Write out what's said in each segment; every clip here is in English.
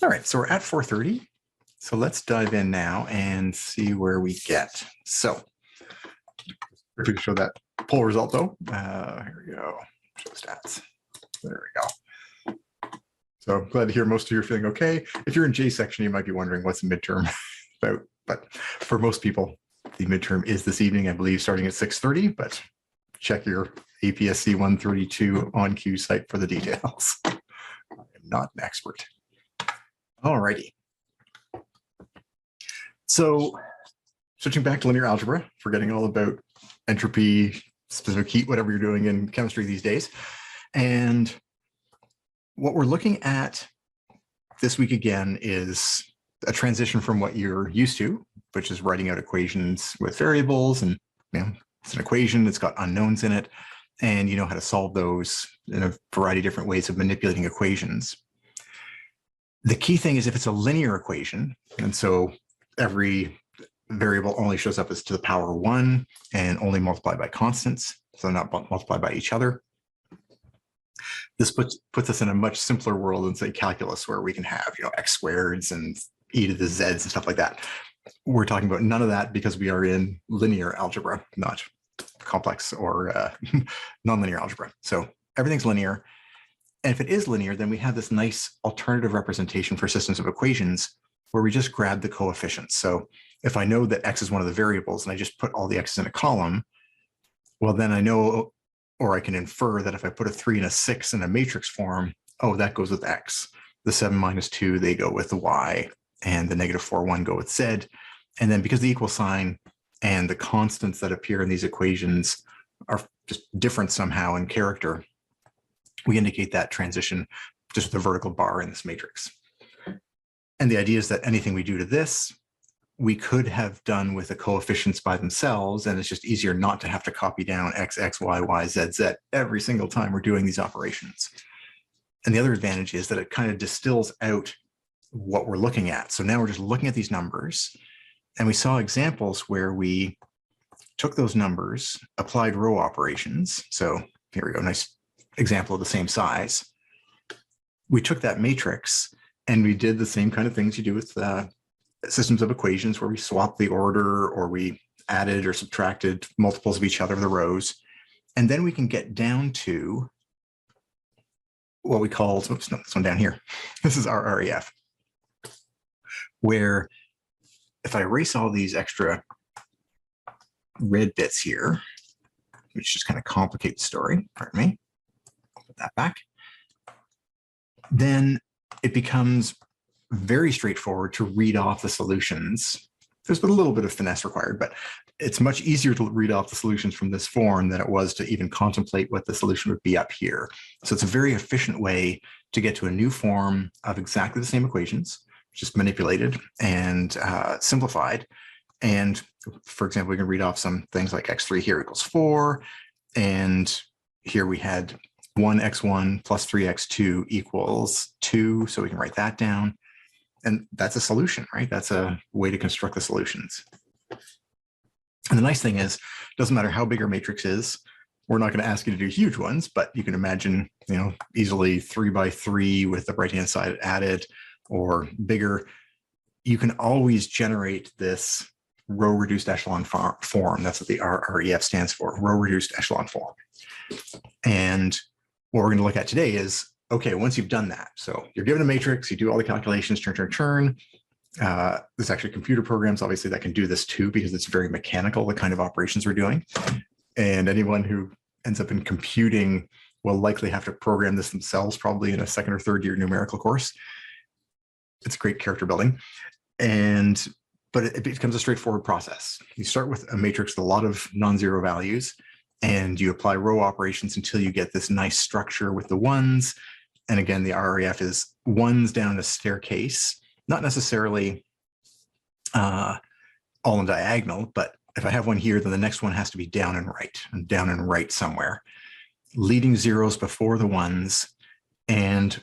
All right, so we're at 4:30. So let's dive in now and see where we get. So if we show that poll result though, here we go, show stats. There we go. So glad to hear most of you are feeling okay. If you're in J section, you might be wondering what's the midterm about, but for most people, the midterm is this evening, I believe, starting at 6:30, but check your APSC 132 on Q site for the details. I am not an expert. All righty. So switching back to linear algebra, forgetting all about entropy, specific heat, whatever you're doing in chemistry these days. And what we're looking at this week again is a transition from what you're used to, which is writing out equations with variables, and it's an equation that's got unknowns in it, and you know how to solve those in a variety of different ways of manipulating equations. The key thing is if it's a linear equation, and so every variable only shows up as to the power 1 and only multiplied by constants, so not multiplied by each other. This puts us in a much simpler world than, say, calculus, where we can have, x squareds and e to the z's and stuff like that. We're talking about none of that because we are in linear algebra, not complex or nonlinear algebra. So everything's linear. And if it is linear, then we have this nice alternative representation for systems of equations where we just grab the coefficients. So if I know that x is one of the variables and I just put all the x's in a column, well, then I know, or I can infer that if I put a 3 and a 6 in a matrix form, oh, that goes with x. The 7 minus 2, they go with the y, and the negative 4, 1 go with z. And then because the equal sign and the constants that appear in these equations are just different somehow in character, we indicate that transition just with a vertical bar in this matrix. And the idea is that anything we do to this, we could have done with the coefficients by themselves, and it's just easier not to have to copy down x, x, y, y, z, z every single time we're doing these operations. And the other advantage is that it kind of distills out what we're looking at. So now we're just looking at these numbers, and we saw examples where we took those numbers, applied row operations. So here we go, nice example of the same size. We took that matrix and we did the same kind of things you do with systems of equations, where we swapped the order or we added or subtracted multiples of each other of the rows. And then we can get down to what we call, oops, no, this one down here. This is RREF, where if I erase all these extra red bits here, which just kind of complicate the story, pardon me, put that back, then it becomes very straightforward to read off the solutions. There's a little bit of finesse required, but it's much easier to read off the solutions from this form than it was to even contemplate what the solution would be up here. So it's a very efficient way to get to a new form of exactly the same equations, just manipulated and simplified. And for example, we can read off some things like x3 here equals 4. And here we had 1x1 plus 3x2 equals 2. So we can write that down. And that's a solution, right? That's a way to construct the solutions. And the nice thing is, it doesn't matter how big our matrix is. We're not going to ask you to do huge ones, but you can imagine, easily 3 by 3 with the right-hand side added or bigger. You can always generate this row-reduced echelon form. That's what the RREF stands for, row-reduced echelon form. And what we're going to look at today is, okay, once you've done that, so you're given a matrix, you do all the calculations, turn. There's actually computer programs, obviously, that can do this too, because it's very mechanical, the kind of operations we're doing. And anyone who ends up in computing will likely have to program this themselves, probably in a second or third year numerical course. It's great character building. But it becomes a straightforward process. You start with a matrix with a lot of non-zero values, and you apply row operations until you get this nice structure with the ones. And again, the RREF is ones down a staircase, not necessarily all in diagonal, but if I have one here, then the next one has to be down and right somewhere, leading zeros before the ones. And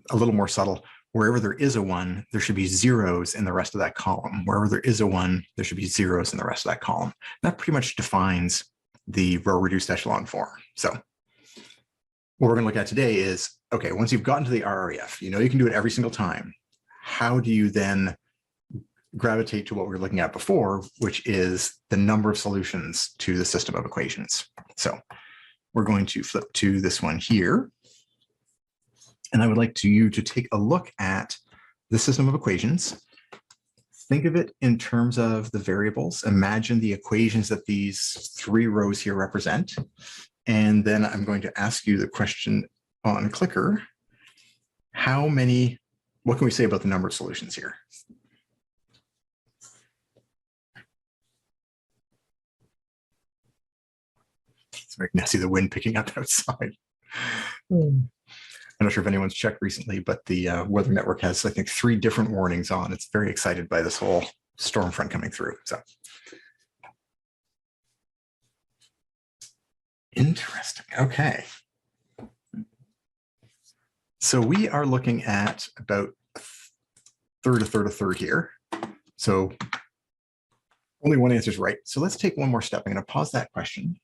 a little more subtle, wherever there is a 1, there should be zeros in the rest of that column. Wherever there is a 1, there should be zeros in the rest of that column. And that pretty much defines the row-reduced echelon form. So what we're going to look at today is, okay, once you've gotten to the RREF, you can do it every single time. how do you then gravitate to what we were looking at before, which is the number of solutions to the system of equations? So we're going to flip to this one here. And I would like you to take a look at the system of equations. Think of it in terms of the variables. Imagine the equations that these 3 rows here represent. And then I'm going to ask you the question on clicker. What can we say about the number of solutions here? So I can now see the wind picking up outside. I'm not sure if anyone's checked recently, but the Weather Network has, I think, 3 different warnings on. It's very excited by this whole storm front coming through. So interesting. Okay. So we are looking at about a third here. So only one answer is right. So let's take one more step. I'm going to pause that question,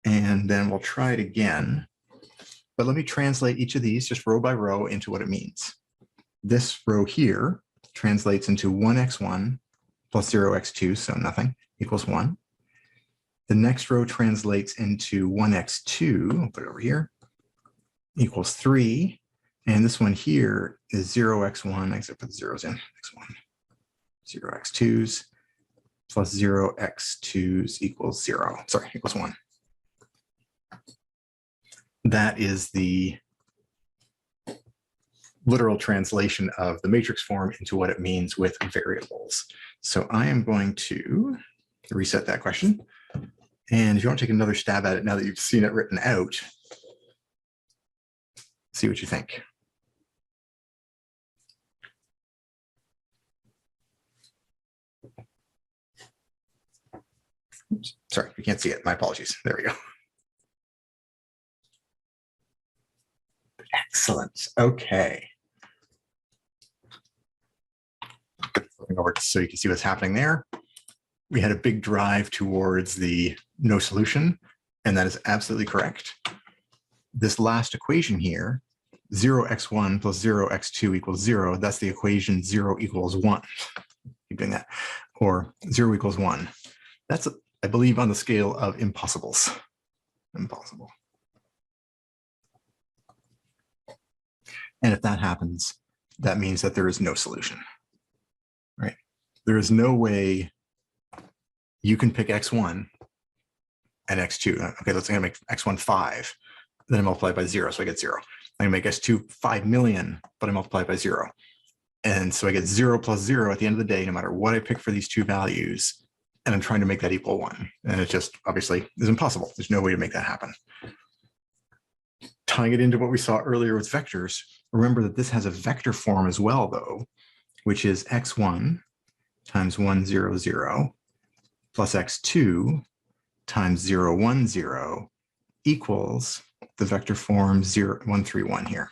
and then we'll try it again. But let me translate each of these just row by row into what it means. This row here translates into 1x1 plus 0x2, so nothing, equals 1. The next row translates into 1x2, I'll put it over here, equals 3. And this one here is 0x1, except put the zeros in, x1, 0x2s plus 0x2s equals 0, sorry, equals 1. That is the literal translation of the matrix form into what it means with variables. So I am going to reset that question. And if you want to take another stab at it now that you've seen it written out, see what you think. Oops, sorry, you can't see it. My apologies. There we go. Excellent. Okay. Flipping over so you can see what's happening there. We had a big drive towards the no solution, and that is absolutely correct. This last equation here, 0x1 plus 0x2 equals 0, that's the equation 0 equals 1. Keep doing that. Or 0 equals 1. That's, I believe, on the scale of impossibles. Impossible. And if that happens, that means that there is no solution, right? There is no way you can pick x1 and x2. Okay, let's say I make x1 5, then I multiply it by 0, so I get 0. I make s2 5 million, but I multiply it by 0. And so I get 0 plus 0 at the end of the day, no matter what I pick for these 2 values, and I'm trying to make that equal 1. And it just obviously is impossible. There's no way to make that happen. Tying it into what we saw earlier with vectors, remember that this has a vector form as well, though, which is x1 times 1, 0, 0 plus x2 times 0, 1, 0 equals the vector form 0, 1, 3, 1 here.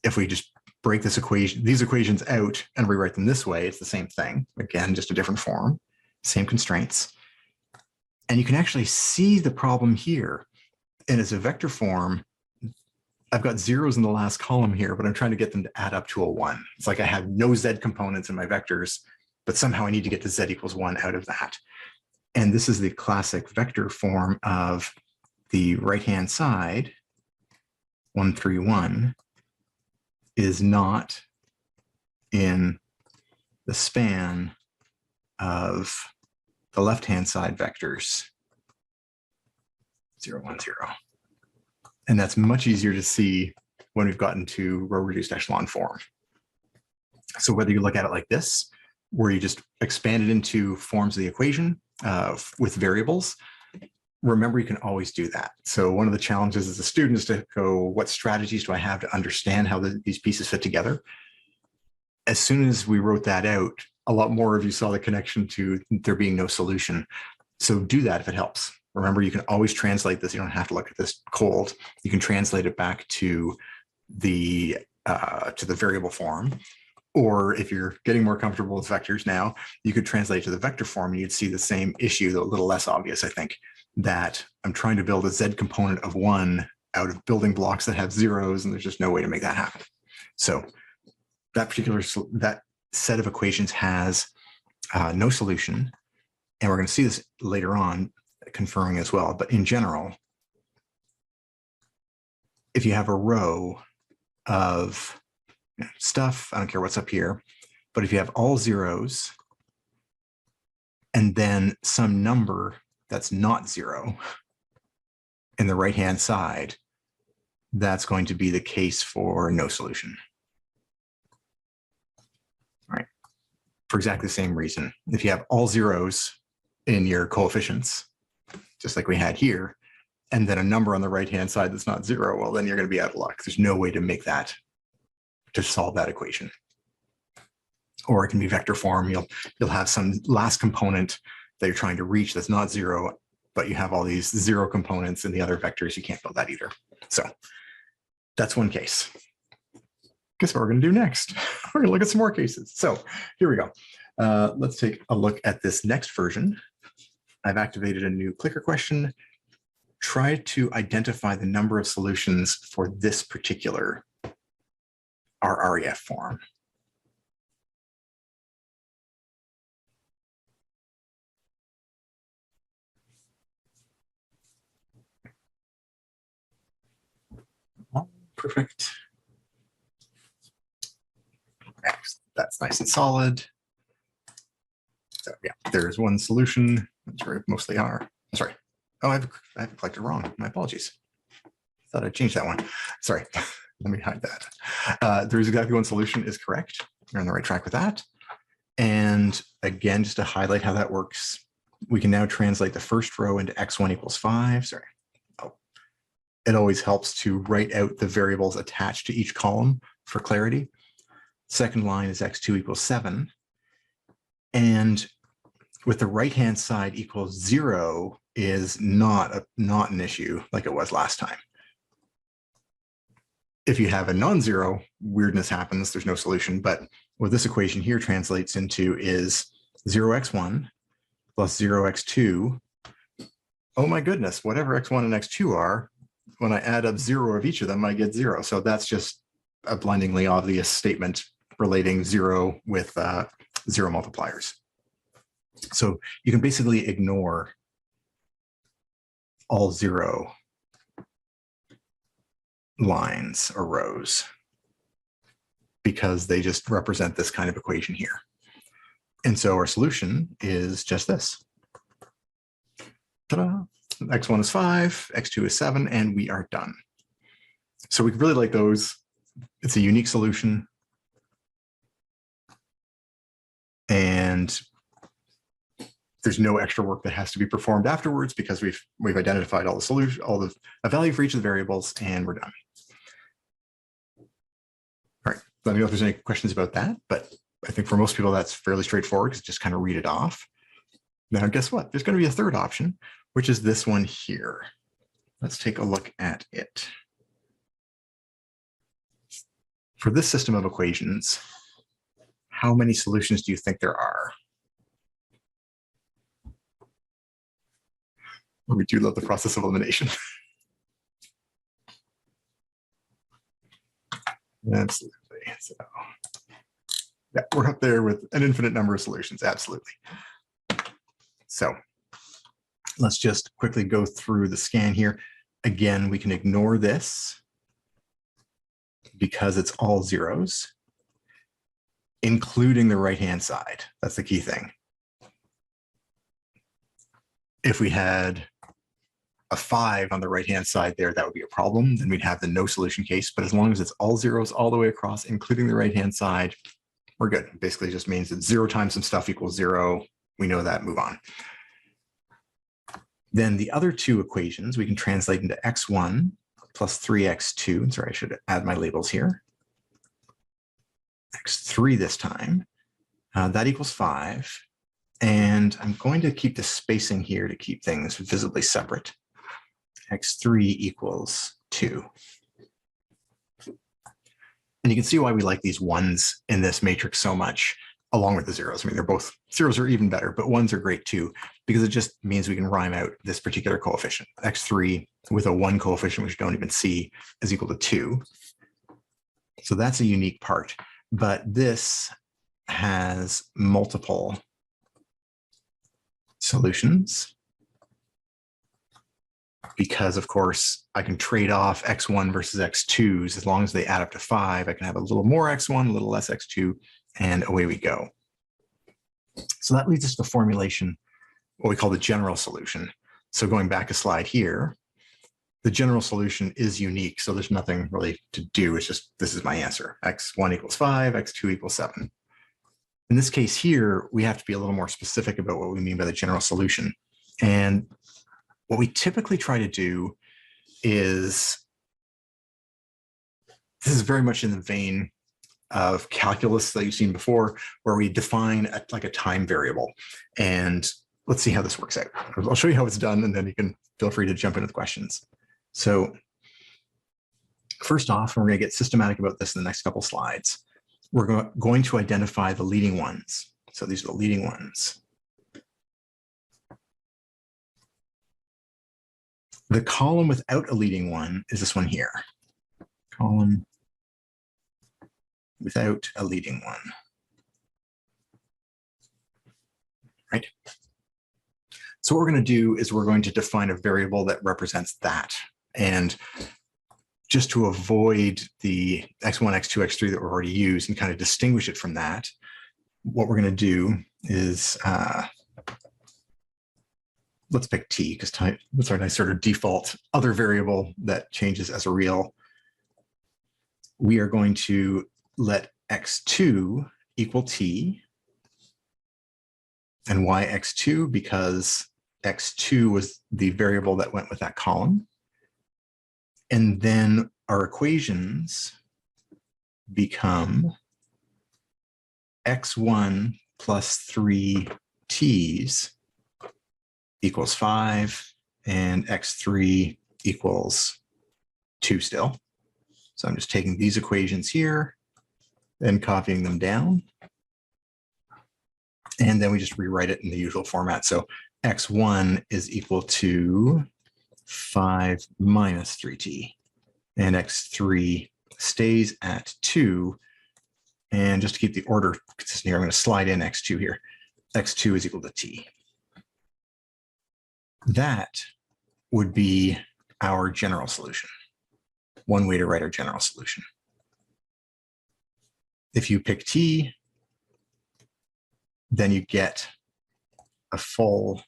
If we just break this equation, these equations out and rewrite them this way, it's the same thing. Again, just a different form, same constraints. And you can actually see the problem here. And as a vector form, I've got zeros in the last column here, but I'm trying to get them to add up to a 1. It's like I have no z components in my vectors, but somehow I need to get to z equals 1 out of that. And this is the classic vector form of the right-hand side, 1, 3, 1, is not in the span of the left-hand side vectors, 0, 1, 0. And that's much easier to see when we've gotten to row-reduced echelon form. So whether you look at it like this, where you just expand it into forms of the equation with variables, remember you can always do that. So one of the challenges as a student is to go, what strategies do I have to understand how these pieces fit together? As soon as we wrote that out, a lot more of you saw the connection to there being no solution. So do that if it helps. Remember, you can always translate this. You don't have to look at this cold. You can translate it back to the variable form. Or if you're getting more comfortable with vectors now, you could translate to the vector form and you'd see the same issue, though a little less obvious, I think, that I'm trying to build a z component of 1 out of building blocks that have zeros, and there's just no way to make that happen. So that set of equations has no solution. And we're going to see this later on, conferring as well. But in general, if you have a row of stuff, I don't care what's up here, but if you have all zeros and then some number that's not zero in the right-hand side, that's going to be the case for no solution. All right. For exactly the same reason, if you have all zeros in your coefficients, just like we had here, and then a number on the right-hand side that's not zero, well, then you're going to be out of luck. There's no way to make that, to solve that equation. Or it can be vector form. You'll have some last component that you're trying to reach that's not zero, but you have all these zero components in the other vectors. You can't build that either. So that's one case. Guess what we're going to do next? We're going to look at some more cases. So here we go. Let's take a look at this next version. I've activated a new clicker question. Try to identify the number of solutions for this particular RREF form. Perfect. That's nice and solid. So yeah, there's one solution. That's where mostly are. Sorry. Oh, I've collected wrong. My apologies. Thought I'd change that one. Sorry. Let me hide that. There's exactly one solution is correct. You're on the right track with that. And again, just to highlight how that works, we can now translate the first row into x1 equals 5. Sorry. Oh. It always helps to write out the variables attached to each column for clarity. Second line is x2 equals 7. And with the right-hand side equals 0 is not an issue like it was last time. If you have a non-zero, weirdness happens, there's no solution. But what this equation here translates into is 0x1 plus 0x2. Oh my goodness, whatever x1 and x2 are, when I add up 0 of each of them, I get 0. So that's just a blindingly obvious statement relating 0 with 0 multipliers. So you can basically ignore all 0 lines or rows because they just represent this kind of equation here. And so our solution is just this. Ta-da! x1 is 5, x2 is 7, and we are done. So we really like those. It's a unique solution. And there's no extra work that has to be performed afterwards because we've identified all the solution, a value for each of the variables, and we're done. All right, let me know if there's any questions about that, but I think for most people that's fairly straightforward because just kind of read it off. Now, guess what? There's going to be a third option, which is this one here. Let's take a look at it. For this system of equations, how many solutions do you think there are? We do love the process of elimination. Absolutely. So, yeah, we're up there with an infinite number of solutions. Absolutely. So let's just quickly go through the scan here. Again, we can ignore this because it's all zeros, including the right-hand side. That's the key thing. If we had a 5 on the right-hand side there, that would be a problem. Then we'd have the no solution case. But as long as it's all zeros all the way across, including the right-hand side, we're good. It basically just means that 0 times some stuff equals 0. We know that, move on. Then the other two equations we can translate into x1 plus 3x2. Sorry, I should add my labels here. x3 this time. That equals 5. And I'm going to keep the spacing here to keep things visibly separate. x3 equals 2. And you can see why we like these ones in this matrix so much, along with the zeros. I mean, they're both, zeros are even better, but ones are great too, because it just means we can rhyme out this particular coefficient. x3 with a 1 coefficient, which you don't even see, is equal to 2. So that's a unique part. but this has multiple solutions because, of course, I can trade off x1 versus x2s. As long as they add up to 5, I can have a little more x1, a little less x2, and away we go. So that leads us to the formulation, what we call the general solution. So going back a slide here, the general solution is unique. So there's nothing really to do. It's just, this is my answer. x1 equals 5, x2 equals 7. In this case here, we have to be a little more specific about what we mean by the general solution. And what we typically try to do is, this is very much in the vein of calculus that you've seen before, where we define like a time variable. And let's see how this works out. I'll show you how it's done, and then you can feel free to jump in with questions. So first off, and we're going to get systematic about this in the next couple slides, we're going to identify the leading ones. So these are the leading ones. The column without a leading one is this one here. Column without a leading one. Right? So what we're going to do is we're going to define a variable that represents that. And just to avoid the x1, x2, x3 that we're already used and kind of distinguish it from that, what we're going to do is, let's pick t, because that's our nice sort of default other variable that changes as a real. We are going to let x2 equal t, and why x2? Because x2 was the variable that went with that column. And then our equations become x1 plus 3 t's equals 5, and x3 equals 2 still. So I'm just taking these equations here and copying them down. And then we just rewrite it in the usual format. So x1 is equal to 5 minus 3t, and x3 stays at 2. And just to keep the order consistent here, I'm going to slide in x2 here. x2 is equal to t. That would be our general solution. One way to write our general solution. If you pick t, then you get a full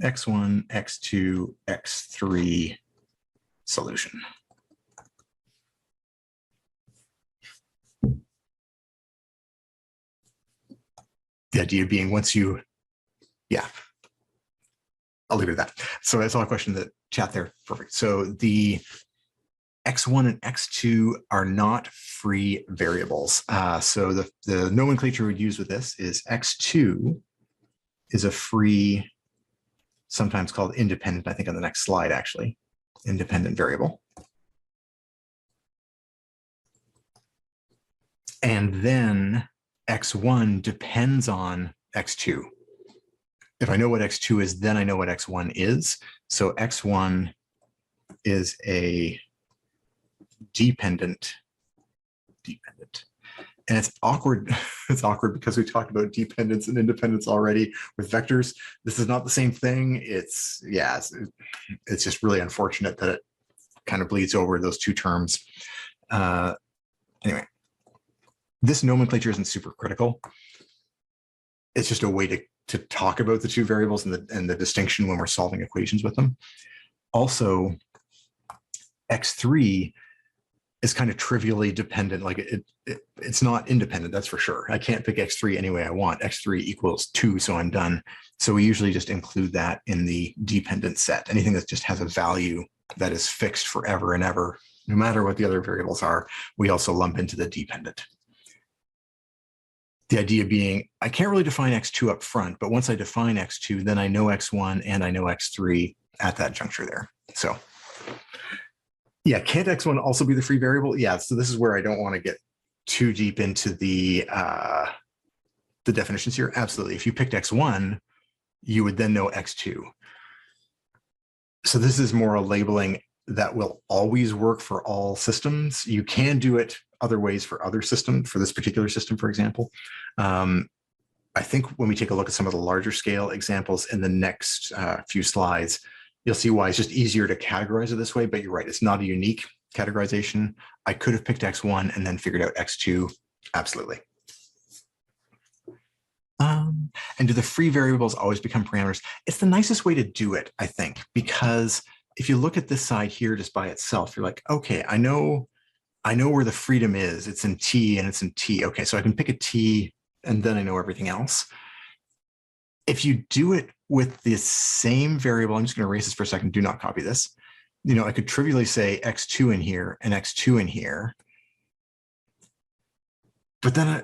x1, x2, x3 solution. The idea being once you, yeah, I'll leave it at that. So I saw a question in the chat there. Perfect. So the x1 and x2 are not free variables. So the nomenclature we'd use with this is x2 is a free, sometimes called independent, I think on the next slide actually, independent variable. And then x1 depends on x2. If I know what x2 is, then I know what x1 is. So x1 is a dependent. And it's awkward. It's awkward because we talked about dependence and independence already with vectors. This is not the same thing. It's just really unfortunate that it kind of bleeds over those two terms. Anyway, this nomenclature isn't super critical. It's just a way to talk about the two variables and the distinction when we're solving equations with them. Also, x3 is kind of trivially dependent. Like it's not independent, that's for sure. I can't pick x3 any way I want. x3 equals 2, so I'm done. So we usually just include that in the dependent set. Anything that just has a value that is fixed forever and ever, no matter what the other variables are, we also lump into the dependent. The idea being, I can't really define x2 up front, but once I define x2, then I know x1 and I know x3 at that juncture there. So yeah, can't x1 also be the free variable? Yeah, so this is where I don't want to get too deep into the definitions here. Absolutely. If you picked x1, you would then know x2. So this is more a labeling that will always work for all systems. You can do it other ways for other systems, for this particular system, for example. I think when we take a look at some of the larger scale examples in the next few slides, you'll see why it's just easier to categorize it this way, but you're right, it's not a unique categorization. I could have picked X1 and then figured out X2, absolutely. And do the free variables always become parameters? It's the nicest way to do it, I think, because if you look at this side here just by itself, you're like, okay, I know where the freedom is. It's in T and it's in T. Okay, so I can pick a T and then I know everything else. If you do it with the same variable, I'm just going to erase this for a second. Do not copy this. You know, I could trivially say X2 in here and X2 in here, but then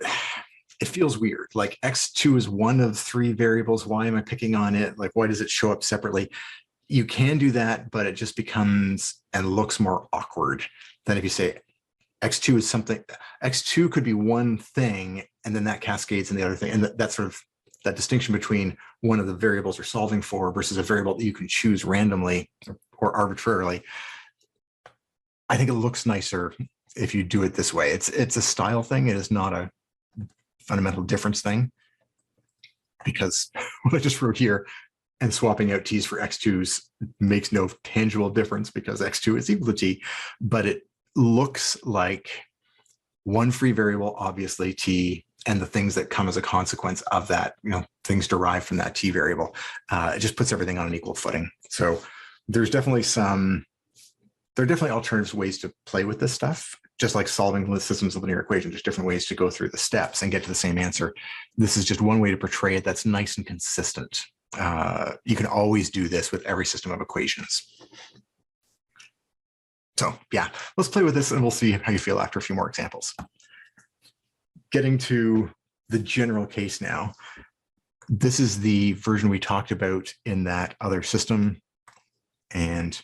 it feels weird. Like X2 is one of 3 variables. Why am I picking on it? Like, why does it show up separately? You can do that, but it just becomes and looks more awkward than if you say X2 is something. X2 could be one thing, and then that cascades in the other thing. And that sort of that distinction between one of the variables you're solving for versus a variable that you can choose randomly or arbitrarily. I think it looks nicer if you do it this way. It's a style thing. It is not a fundamental difference thing, because what I just wrote here and swapping out T's for X2s makes no tangible difference because X2 is equal to T, but it looks like one free variable, obviously T, and the things that come as a consequence of that, you know, things derived from that T variable. It just puts everything on an equal footing. So there are definitely alternative ways to play with this stuff, just like solving systems of linear equations. There's different ways to go through the steps and get to the same answer. This is just one way to portray it that's nice and consistent. You can always do this with every system of equations. So yeah, let's play with this and we'll see how you feel after a few more examples. Getting to the general case now. This is the version we talked about in that other system. And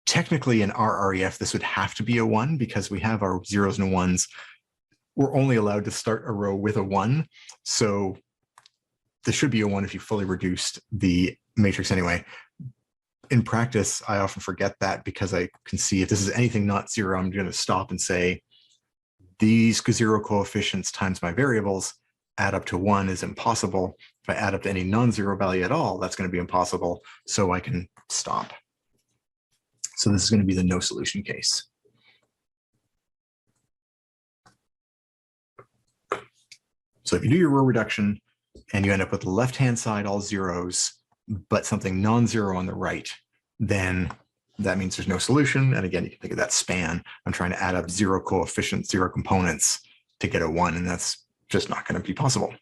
technically in RREF, this would have to be a 1 because we have our 0s and 1s. We're only allowed to start a row with a 1. So this should be a 1 if you fully reduced the matrix anyway. In practice, I often forget that because I can see if this is anything not 0, I'm going to stop and say, these 0 coefficients times my variables add up to 1 is impossible. If I add up to any non-zero value at all, that's going to be impossible. So I can stop. So this is going to be the no solution case. So if you do your row reduction and you end up with the left-hand side all 0s, but something non-zero on the right, then that means there's no solution. And again, you can think of that span. I'm trying to add up 0 coefficients, 0 components to get a 1, and that's just not going to be possible.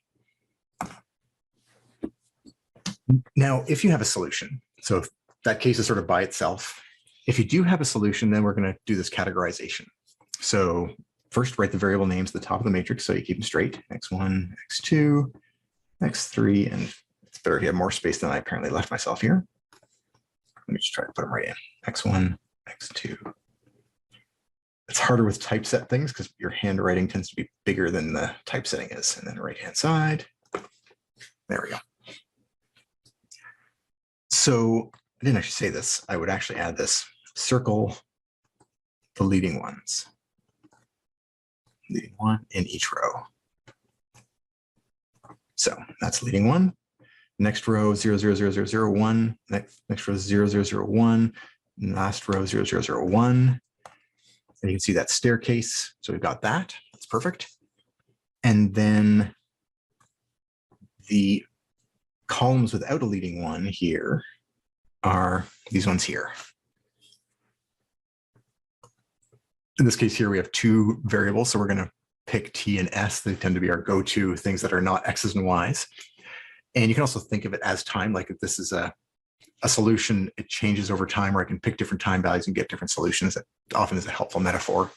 Now, if you have a solution, so if that case is sort of by itself, if you do have a solution, then we're going to do this categorization. So first, write the variable names at the top of the matrix so you keep them straight. X1, X2, X3, and it's better if you have more space than I apparently left myself here. Let me just try to put them right in. X1, X2. It's harder with typeset things because your handwriting tends to be bigger than the typesetting is. And then the right-hand side. There we go. So I didn't actually say this. I would actually add this. Circle the leading ones. Leading 1 in each row. So that's leading 1. Next row 0, 0, 0, 0, 0, 1. Next row 0, 0, 0, 1. Last row 0, 0, 0, 1. And you can see that staircase. So we've got that. That's perfect. And then the columns without a leading 1 here are these ones here. In this case here, we have 2 variables. So we're going to pick T and S. They tend to be our go-to things that are not X's and Y's. And you can also think of it as time, like if this is a solution, it changes over time, or I can pick different time values and get different solutions. That often is a helpful metaphor.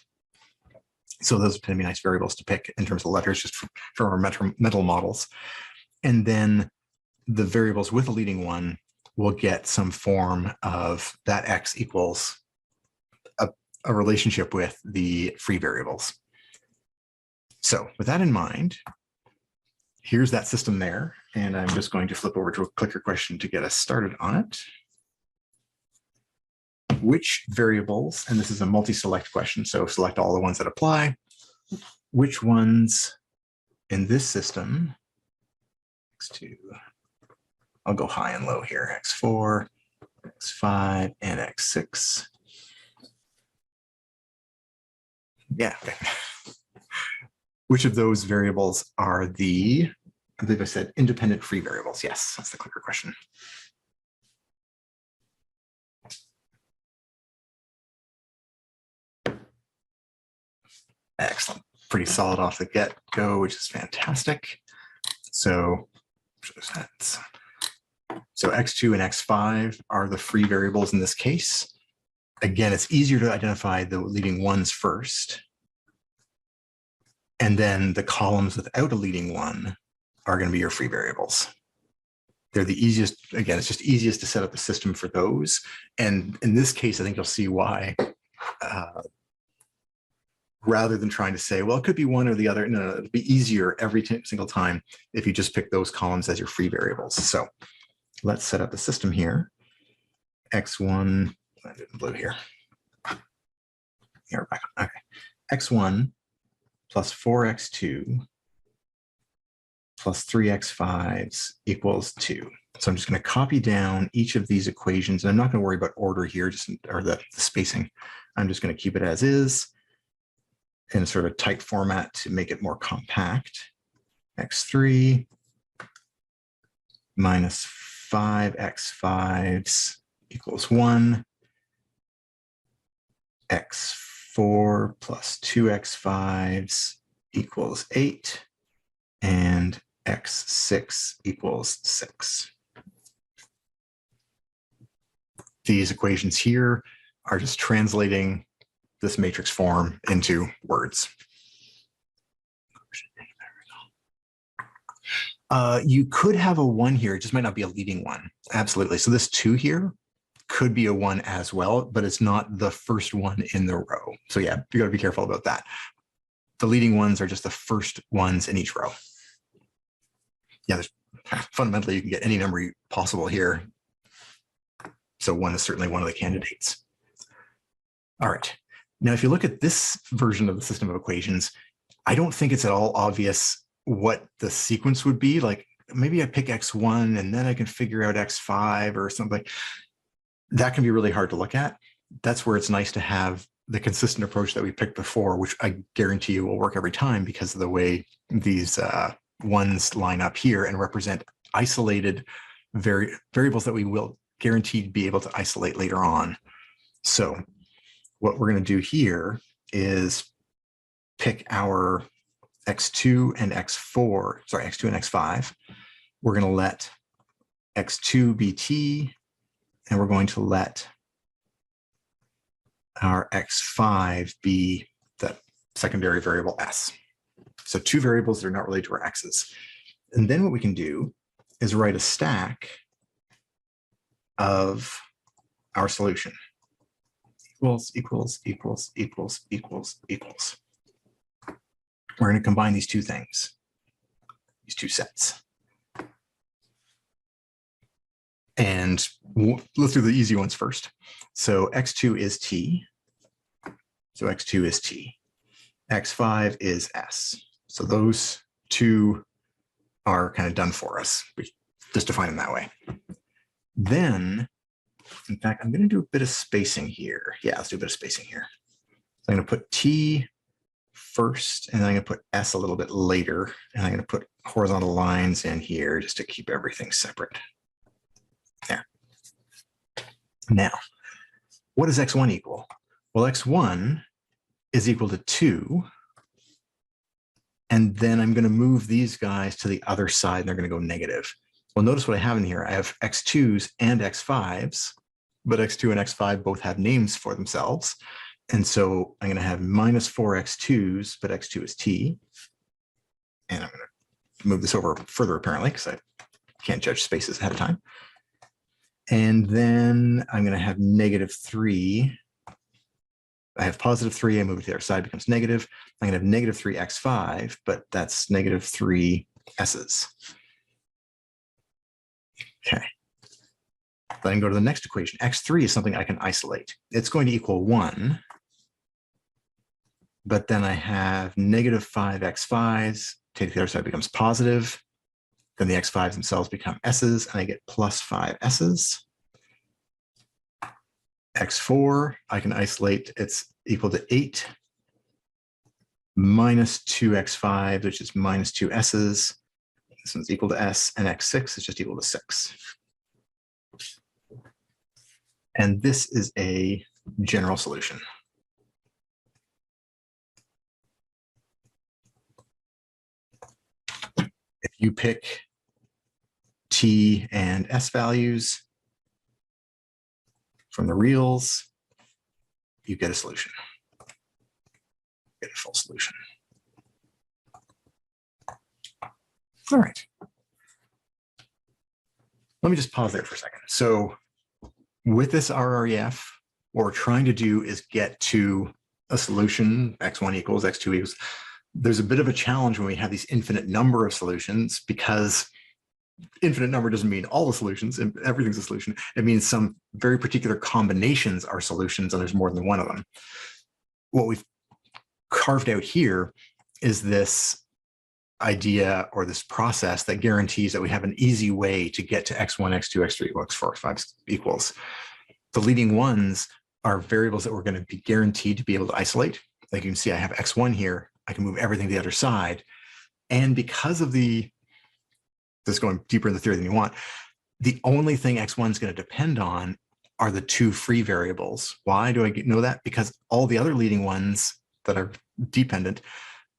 So those tend to be nice variables to pick in terms of letters, just from our mental models. And then the variables with a leading 1 will get some form of that X equals a relationship with the free variables. So with that in mind, here's that system there. And I'm just going to flip over to a clicker question to get us started on it. which variables, and this is a multi-select question, so select all the ones that apply, which ones in this system, x2, I'll go high and low here, x4, x5, and x6. Yeah. Which of those variables are the, I believe I said independent free variables. Yes, that's the clicker question. Excellent. Pretty solid off the get-go, which is fantastic. So x2 and x5 are the free variables in this case. Again, it's easier to identify the leading ones first. And then the columns without a leading one are going to be your free variables. They're the easiest, again, it's just easiest to set up the system for those. And in this case, I think you'll see why, rather than trying to say, well, it could be one or the other, no, it'll be easier every single time if you just pick those columns as your free variables. So let's set up the system here. X1, I did in blue here. Here, back on. Okay. X1 plus 4x2 plus 3x5 equals 2. So I'm just going to copy down each of these equations. And I'm not going to worry about order here, just or the spacing. I'm just going to keep it as is in a sort of tight format to make it more compact. X3 minus 5x5 equals 1. X4 plus 2x5 equals 8. And x6 equals 6. These equations here are just translating this matrix form into words. You could have a 1 here, it just might not be a leading one. Absolutely. So this 2 here could be a 1 as well, but it's not the first one in the row. So yeah, you got to be careful about that. The leading ones are just the first ones in each row. Yeah, fundamentally, you can get any number possible here. So 1 is certainly one of the candidates. All right. Now, if you look at this version of the system of equations, I don't think it's at all obvious what the sequence would be. Like maybe I pick x1 and then I can figure out x5 or something. That can be really hard to look at. That's where it's nice to have the consistent approach that we picked before, which I guarantee you will work every time because of the way these ones line up here and represent isolated variables that we will guaranteed be able to isolate later on. So what we're going to do here is pick our x2 and x4, sorry, x2 and x5. We're going to let x2 be t, and we're going to let our x5 be the secondary variable s. So 2 variables that are not related to our x's. And then what we can do is write a stack of our solution. Equals, equals, equals, equals, equals, equals. We're going to combine these 2 things, these 2 sets. And let's do the easy ones first. So x2 is t. So x2 is t. x5 is s. So those 2 are kind of done for us. We just define them that way. Then, in fact, I'm going to do a bit of spacing here. Yeah, let's do a bit of spacing here. So I'm going to put t first, and then I'm going to put s a little bit later. And I'm going to put horizontal lines in here just to keep everything separate. There. Now, what does x1 equal? Well, x1 is equal to 2. And then I'm going to move these guys to the other side, and they're going to go negative. Well, notice what I have in here. I have x2s and x5s, but x2 and x5 both have names for themselves. And so I'm going to have minus 4x2s, but x2 is t. And I'm going to move this over further, apparently, because I can't judge spaces ahead of time. And then I'm going to have -3. I have +3, I move it to the other side, becomes negative. I'm going to have -3x5, but that's -3 s's. Okay. Then I can go to the next equation. X3 is something I can isolate. It's going to equal 1. But then I have negative 5x5s. Take the other side, becomes positive. Then the x5s themselves become s's, and I get plus 5 s's. X4, I can isolate. It's equal to 8 minus 2x5, which is minus 2 s's. This one's equal to s, and x6 is just equal to 6. And this is a general solution. If you pick t and s values from the reals, you get a solution. Get a full solution. All right. Let me just pause there for a second. So with this RREF, what we're trying to do is get to a solution, x1 equals, x2 equals. There's a bit of a challenge when we have these infinite number of solutions, because infinite number doesn't mean all the solutions and everything's a solution. It means some very particular combinations are solutions and there's more than one of them. What we've carved out here is this idea or this process that guarantees that we have an easy way to get to x1, x2, x3, x4, x5 equals. The leading ones are variables that we're going to be guaranteed to be able to isolate. Like you can see, I have x1 here. I can move everything to the other side. And because of this going deeper in the theory than you want, the only thing x1 is going to depend on are the two free variables. Why do I know that? Because all the other leading ones that are dependent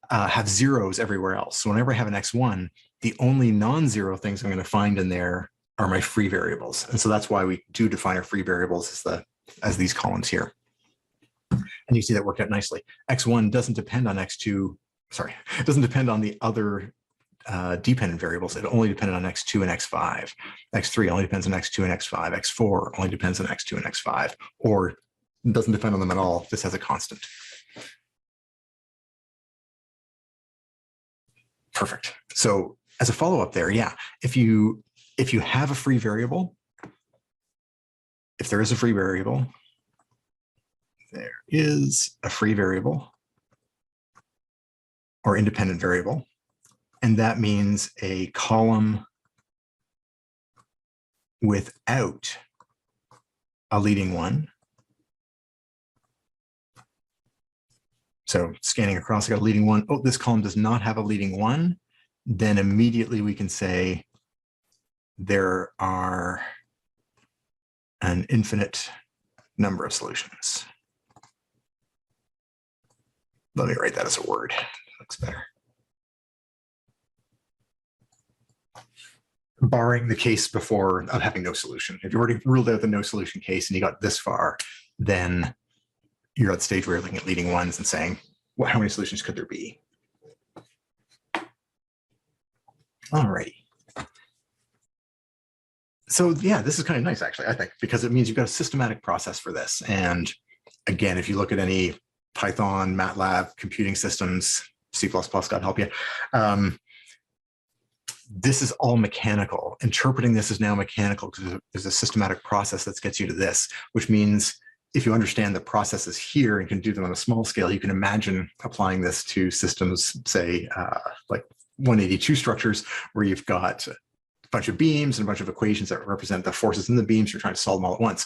have zeros everywhere else. So whenever I have an x1, the only non-zero things I'm going to find in there are my free variables. And so that's why we do define our free variables as these columns here. And you see that worked out nicely. X1 doesn't depend on x2, sorry, it doesn't depend on the other dependent variables. It only depended on x2 and x5. X3 only depends on x2 and x5. X4 only depends on x2 and x5, or doesn't depend on them at all. This has a constant. Perfect. So as a follow-up there, yeah, if you have a free variable, if there is a free variable, there is a free variable or independent variable, and that means a column without a leading one. So scanning across, I got a leading one. Oh, this column does not have a leading one. Then immediately we can say there are an infinite number of solutions. Let me write that as a word. Looks better. Barring the case before of having no solution. If you already ruled out the no solution case and you got this far, then you're at the stage where you're looking at leading ones and saying, well, how many solutions could there be? All right. So yeah, this is kind of nice, actually, I think, because it means you've got a systematic process for this. And again, if you look at any Python, MATLAB, computing systems, C++, God help you, this is all mechanical. Interpreting this is now mechanical because there's a systematic process that gets you to this, which means if you understand the processes here and can do them on a small scale, you can imagine applying this to systems, say, like 182 structures, where you've got a bunch of beams and a bunch of equations that represent the forces in the beams. You're trying to solve them all at once.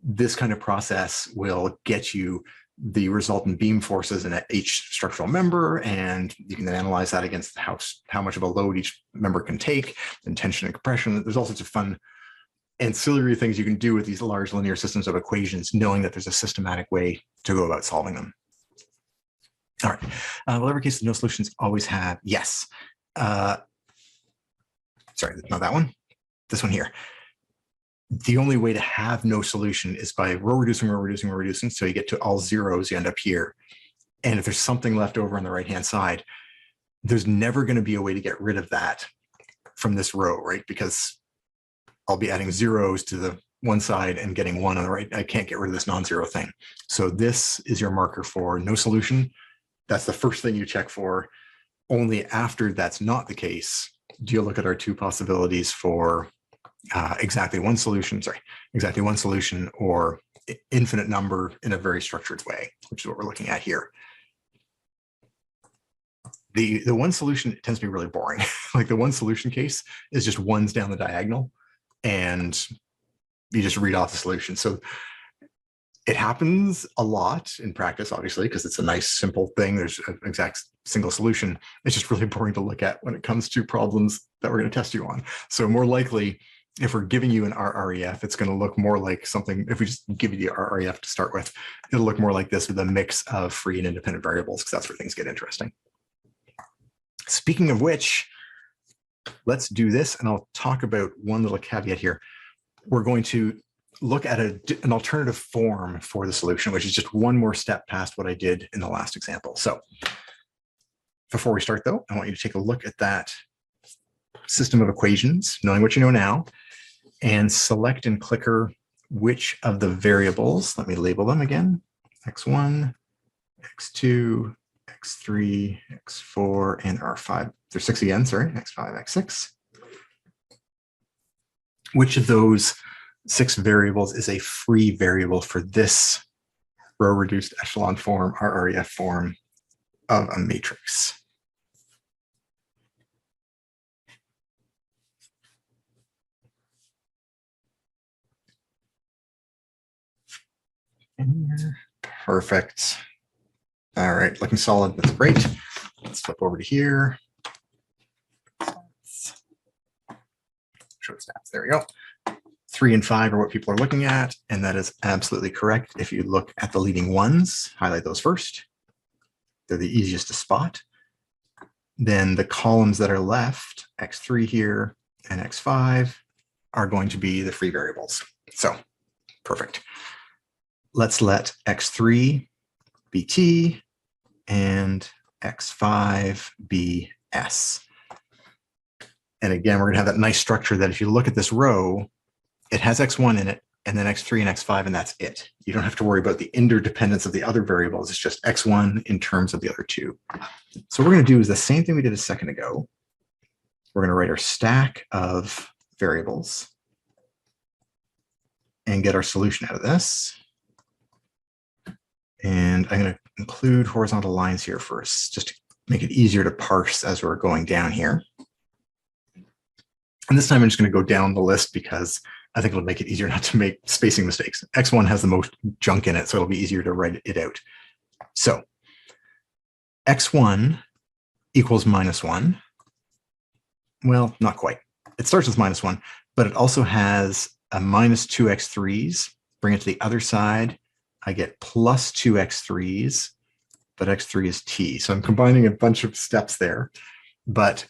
This kind of process will get you the resultant beam forces in each structural member, and you can then analyze that against how much of a load each member can take, and tension and compression. There's all sorts of fun ancillary things you can do with these large linear systems of equations, knowing that there's a systematic way to go about solving them. All right. Will every case of no solutions always have? Yes. Sorry, not that one. This one here. The only way to have no solution is by row reducing, row reducing, row reducing. So you get to all zeros, you end up here. And if there's something left over on the right-hand side, there's never going to be a way to get rid of that from this row, right? Because I'll be adding zeros to the one side and getting one on the right. I can't get rid of this non-zero thing. So this is your marker for no solution. That's the first thing you check for. Only after that's not the case do you look at our two possibilities for exactly one solution, or infinite number in a very structured way, which is what we're looking at here. The one solution tends to be really boring. Like the one solution case is just ones down the diagonal, and you just read off the solution. So it happens a lot in practice, obviously, because it's a nice, simple thing. There's an exact single solution. It's just really boring to look at when it comes to problems that we're going to test you on. So more likely, if we're giving you an RREF, it's going to look more like something. If we just give you the RREF to start with, it'll look more like this with a mix of free and independent variables, because that's where things get interesting. Speaking of which, let's do this, and I'll talk about one little caveat here. We're going to look at an alternative form for the solution, which is just one more step past what I did in the last example. So before we start, though, I want you to take a look at that system of equations, knowing what you know now, and select and clicker which of the variables, let me label them again, x1, x2, x3, x4, and r5. There's 6 again, sorry, x5, x6. Which of those 6 variables is a free variable for this row reduced echelon form, RREF form of a matrix? Perfect. All right, looking solid. That's great. Let's flip over to here. Show stats. There we go. 3 and 5 are what people are looking at, and that is absolutely correct. If you look at the leading ones, highlight those first. They're the easiest to spot. Then the columns that are left, x3 here and x5, are going to be the free variables. So, perfect. Let's let x3 be t and x5 be s. And again, we're going to have that nice structure that if you look at this row, it has x1 in it, and then x3 and x5, and that's it. You don't have to worry about the interdependence of the other variables. It's just x1 in terms of the other 2. So what we're going to do is the same thing we did a second ago. We're going to write our stack of variables and get our solution out of this. And I'm going to include horizontal lines here first, just to make it easier to parse as we're going down here. And this time I'm just going to go down the list because I think it'll make it easier not to make spacing mistakes. X1 has the most junk in it, so it'll be easier to write it out. So x1 equals -1. Well, not quite. It starts with -1, but it also has a -2 x3s. Bring it to the other side. I get +2 x3s, but x3 is t. So I'm combining a bunch of steps there, but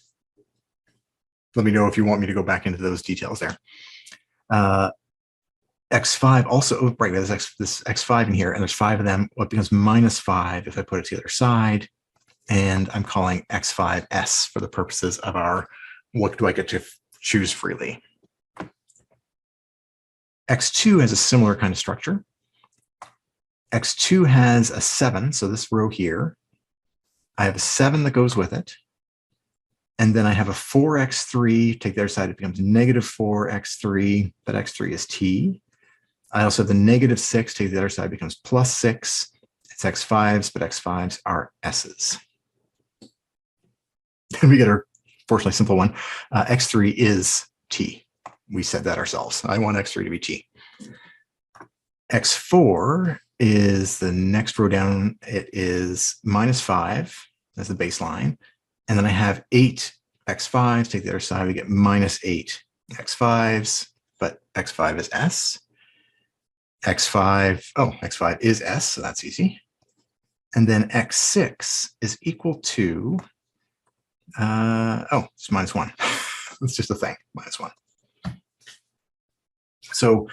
let me know if you want me to go back into those details there. X5 also, right, there's this x5 in here, and there's 5 of them. What becomes -5 if I put it to the other side, and I'm calling x5 s for the purposes of our what do I get to choose freely. X2 has a similar kind of structure. X2 has a 7, so this row here, I have a 7 that goes with it. And then I have a 4x3, take the other side, it becomes -4x3, but x3 is t. I also have the -6, take the other side, becomes +6. It's x5s, but x5s are s's. Then we get our, fortunately, simple one. X3 is t. We said that ourselves. I want x3 to be t. X4 is the next row down. It is -5 as the baseline. And then I have 8 x5s, take the other side, we get -8 x5s, but x5 is s. X5 is s, so that's easy. And then x6 is equal to, it's -1. It's just a thing, -1. So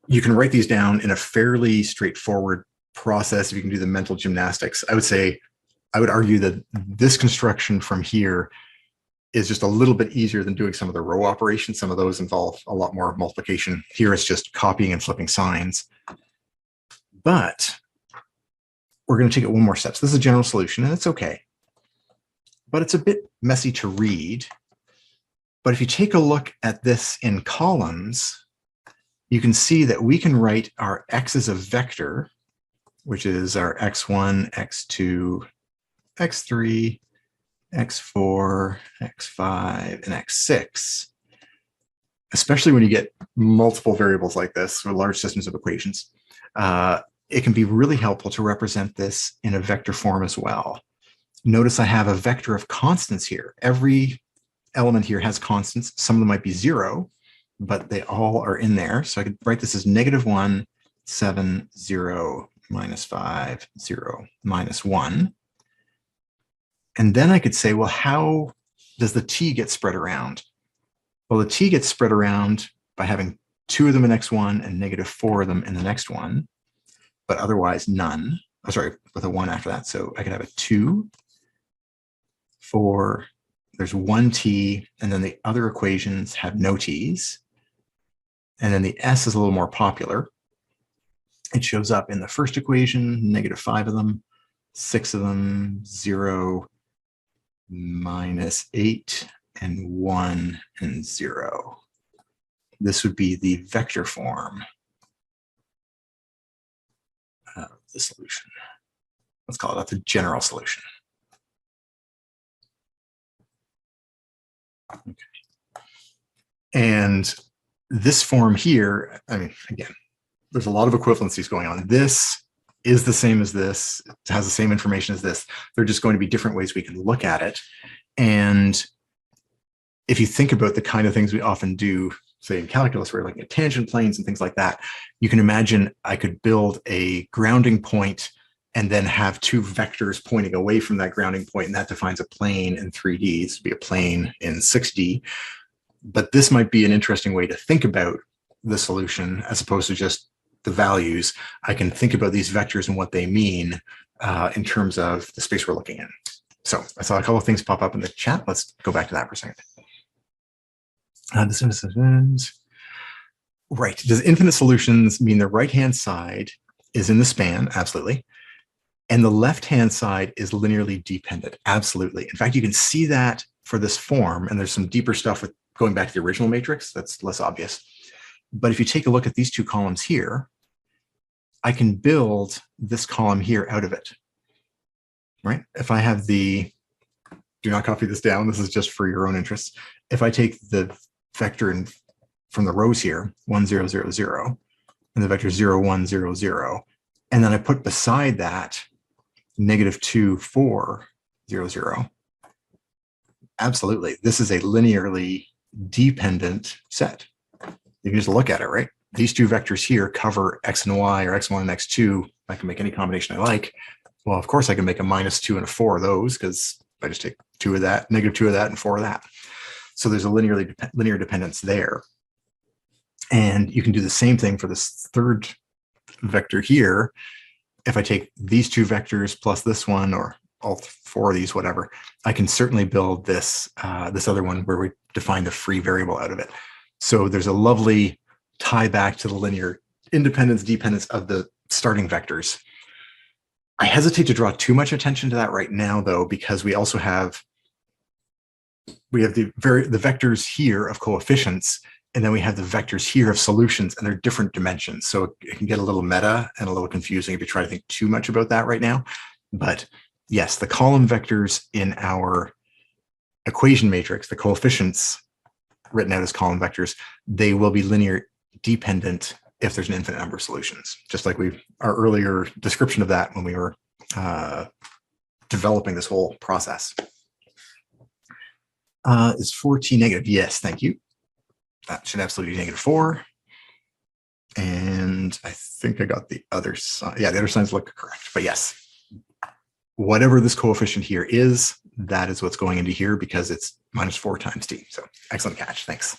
you can write these down in a fairly straightforward process if you can do the mental gymnastics. I would argue that this construction from here is just a little bit easier than doing some of the row operations. Some of those involve a lot more multiplication. Here it's just copying and flipping signs. But we're going to take it one more step. So this is a general solution, and it's okay. But it's a bit messy to read But if you take a look at this in columns, you can see that we can write our x as a vector, which is our x1, x2, x3, x4, x5, and x6, especially when you get multiple variables like this or large systems of equations. It can be really helpful to represent this in a vector form as well. Notice I have a vector of constants here. Every element here has constants. Some of them might be 0, but they all are in there. So I could write this as -1, 7, 0, -5, 0, -1. And then I could say, well, how does the t get spread around? Well, the t gets spread around by having 2 of them in x1 and -4 of them in the next one, but otherwise none. Oh, sorry, with a 1 after that. So I could have a 2, 4, there's 1 t, and then the other equations have no t's. And then the s is a little more popular. It shows up in the first equation, -5 of them, 6 of them, 0, -8, and 1 and 0. This would be the vector form of the solution. Let's call it the general solution. Okay. And this form here, I mean, again, there's a lot of equivalencies going on. This is the same as this. It has the same information as this. They're just going to be different ways we can look at it. And if you think about the kind of things we often do, say in calculus, where we're looking at tangent planes and things like that, you can imagine I could build a grounding point and then have 2 vectors pointing away from that grounding point, and that defines a plane in 3D. This would be a plane in 6D. But this might be an interesting way to think about the solution as opposed to just the values. I can think about these vectors and what they mean in terms of the space we're looking in. So I saw a couple of things pop up in the chat. Let's go back to that for a second. Right. Does infinite solutions mean the right-hand side is in the span? Absolutely. And the left-hand side is linearly dependent? Absolutely. In fact, you can see that for this form, and there's some deeper stuff with going back to the original matrix that's less obvious. But if you take a look at these 2 columns here, I can build this column here out of it, right? If I have the, do not copy this down, this is just for your own interest. If I take the vector from the rows here, 1, 0, 0, 0, and the vector 0, 1, 0, 0, and then I put beside that -2, 4, 0, 0, absolutely, this is a linearly dependent set. You can just look at it, right? These 2 vectors here cover x and y, or x1 and x2. I can make any combination I like. Well, of course, I can make a -2 and a 4 of those, because I just take 2 of that, -2 of that, and 4 of that. So there's a linear dependence there. And you can do the same thing for this third vector here. If I take these 2 vectors plus this one, or all 4 of these, whatever, I can certainly build this, this other one where we define the free variable out of it. So there's a lovely tie back to the linear dependence of the starting vectors. I hesitate to draw too much attention to that right now, though, because we also have, the vectors here of coefficients, and then we have the vectors here of solutions, and they're different dimensions. So it can get a little meta and a little confusing if you try to think too much about that right now. But yes, the column vectors in our equation matrix, the coefficients written out as column vectors, they will be linear dependent if there's an infinite number of solutions, just like our earlier description of that when we were developing this whole process. Is 4t negative? Yes, thank you. That should absolutely be -4. And I think I got the other side. Yeah, the other sides look correct. But yes, whatever this coefficient here is, that is what's going into here, because it's -4 times t. So excellent catch. Thanks.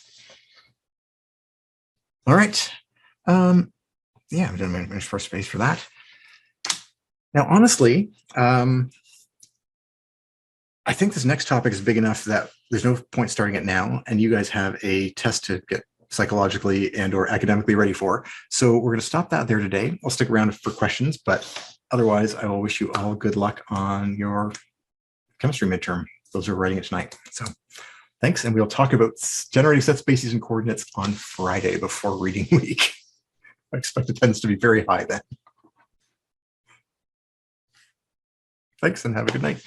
All right. Yeah, I'm going to manage first space for that. Now, honestly, I think this next topic is big enough that there's no point starting it now, and you guys have a test to get psychologically and or academically ready for. So we're going to stop that there today. I'll stick around for questions, but otherwise I will wish you all good luck on your chemistry midterm. Those who are writing it tonight. So Thanks, and we'll talk about generating set spaces and coordinates on Friday before reading week. I expect attendance to be very high then. Thanks, and have a good night.